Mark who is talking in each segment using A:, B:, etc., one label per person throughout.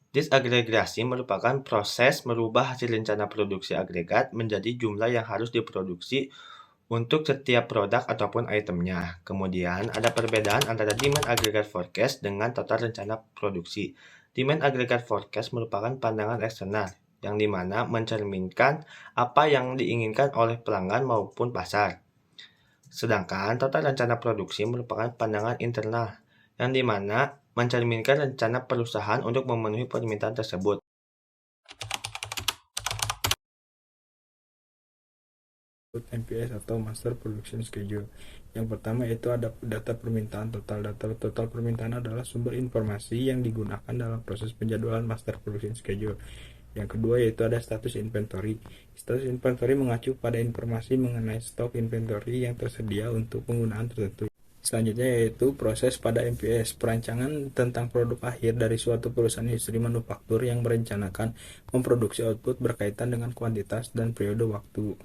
A: Disagregasi merupakan proses merubah hasil rencana produksi agregat menjadi jumlah yang harus diproduksi untuk setiap produk ataupun itemnya. Kemudian, ada perbedaan antara demand aggregate forecast dengan total rencana produksi. Demand aggregate forecast merupakan pandangan eksternal, yang dimana mencerminkan apa yang diinginkan oleh pelanggan maupun pasar. Sedangkan total rencana produksi merupakan pandangan internal, yang dimana mencerminkan rencana perusahaan untuk memenuhi permintaan tersebut.
B: MPS atau Master Production Schedule. Yang pertama itu ada data permintaan total. Data total permintaan adalah sumber informasi yang digunakan dalam proses penjadwalan Master Production Schedule. Yang kedua yaitu ada status inventory. Status inventory mengacu pada informasi mengenai stok inventory yang tersedia untuk penggunaan tertentu. Selanjutnya yaitu proses pada MPS, perancangan tentang produk akhir dari suatu perusahaan industri manufaktur yang merencanakan memproduksi output berkaitan dengan kuantitas dan periode waktu.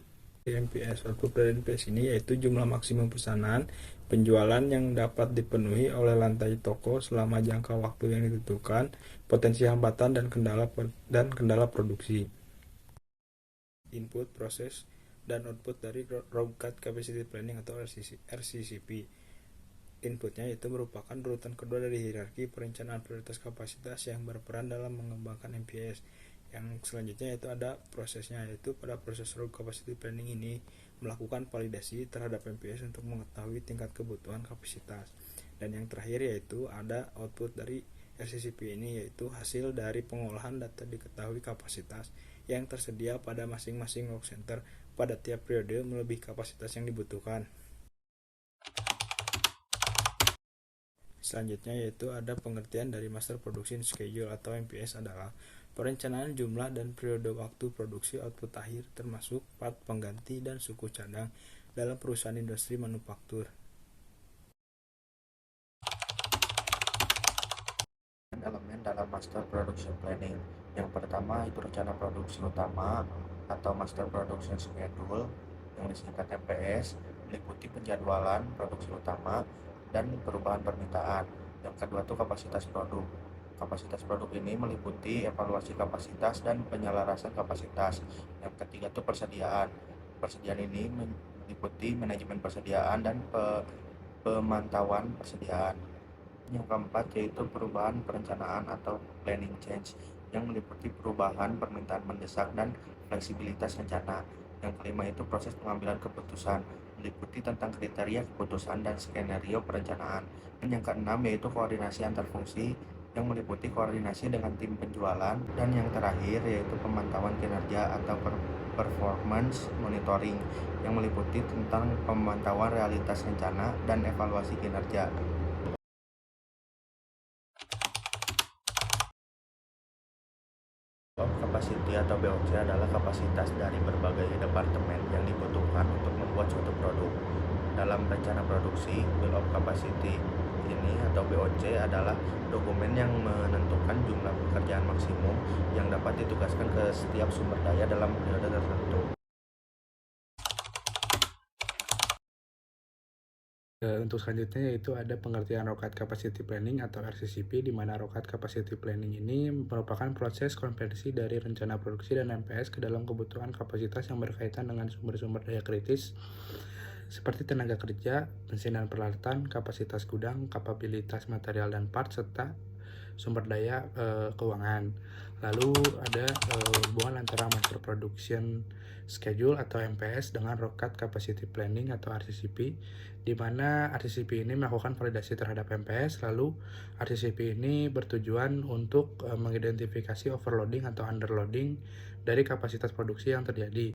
B: MPS atau MPS ini yaitu jumlah maksimum pesanan penjualan yang dapat dipenuhi oleh lantai toko selama jangka waktu yang ditentukan, potensi hambatan dan kendala produksi. Input, proses, dan output dari Raw Capacity Planning atau RCCP. Inputnya itu merupakan urutan kedua dari hierarki perencanaan prioritas kapasitas yang berperan dalam mengembangkan MPS. Yang selanjutnya itu ada prosesnya, yaitu pada proses Raw Capacity Planning ini melakukan validasi terhadap MPS untuk mengetahui tingkat kebutuhan kapasitas. Dan yang terakhir yaitu ada output dari RCCP ini, yaitu hasil dari pengolahan data diketahui kapasitas yang tersedia pada masing-masing work center pada tiap periode melebihi kapasitas yang dibutuhkan. Selanjutnya yaitu ada pengertian dari Master Production Schedule atau MPS adalah perencanaan jumlah dan periode waktu produksi output akhir termasuk part pengganti dan suku cadang dalam perusahaan industri manufaktur.
A: Elemen dalam Master Production Planning. Yang pertama itu rencana produksi utama atau Master Production Schedule yang disingkat MPS, meliputi penjadwalan produksi utama dan perubahan permintaan. Yang kedua itu kapasitas produk. Kapasitas produk ini meliputi evaluasi kapasitas dan penyelarasan kapasitas. Yang ketiga itu persediaan. Persediaan ini meliputi manajemen persediaan dan pemantauan persediaan. Yang keempat yaitu perubahan perencanaan atau planning change yang meliputi perubahan permintaan mendesak dan fleksibilitas rencana. Yang kelima itu proses pengambilan keputusan, meliputi tentang kriteria keputusan dan skenario perencanaan. Dan yang keenam yaitu koordinasi antar fungsi yang meliputi koordinasi dengan tim penjualan. Dan yang terakhir yaitu pemantauan kinerja atau performance monitoring yang meliputi tentang pemantauan realitas rencana dan evaluasi kinerja. Capacity atau BOC adalah kapasitas dari berbagai departemen yang dibutuhkan untuk membuat suatu produk. Dalam rencana produksi, Bill of Capacity ini atau BOC adalah dokumen yang menentukan jumlah pekerjaan maksimum yang dapat ditugaskan ke setiap sumber daya dalam periode tertentu.
B: Untuk selanjutnya yaitu ada pengertian Rokat Capacity Planning atau RCCP, di mana Rokat Capacity Planning ini merupakan proses konversi dari rencana produksi dan MPS ke dalam kebutuhan kapasitas yang berkaitan dengan sumber-sumber daya kritis seperti tenaga kerja, mesin dan peralatan, kapasitas gudang, kapabilitas material dan part, serta sumber daya keuangan. Lalu ada hubungan antara Master Production Schedule atau MPS dengan Rokat Capacity Planning atau RCCP, di mana RCCP ini melakukan validasi terhadap MPS. Lalu RCCP ini bertujuan untuk mengidentifikasi overloading atau underloading dari kapasitas produksi yang terjadi.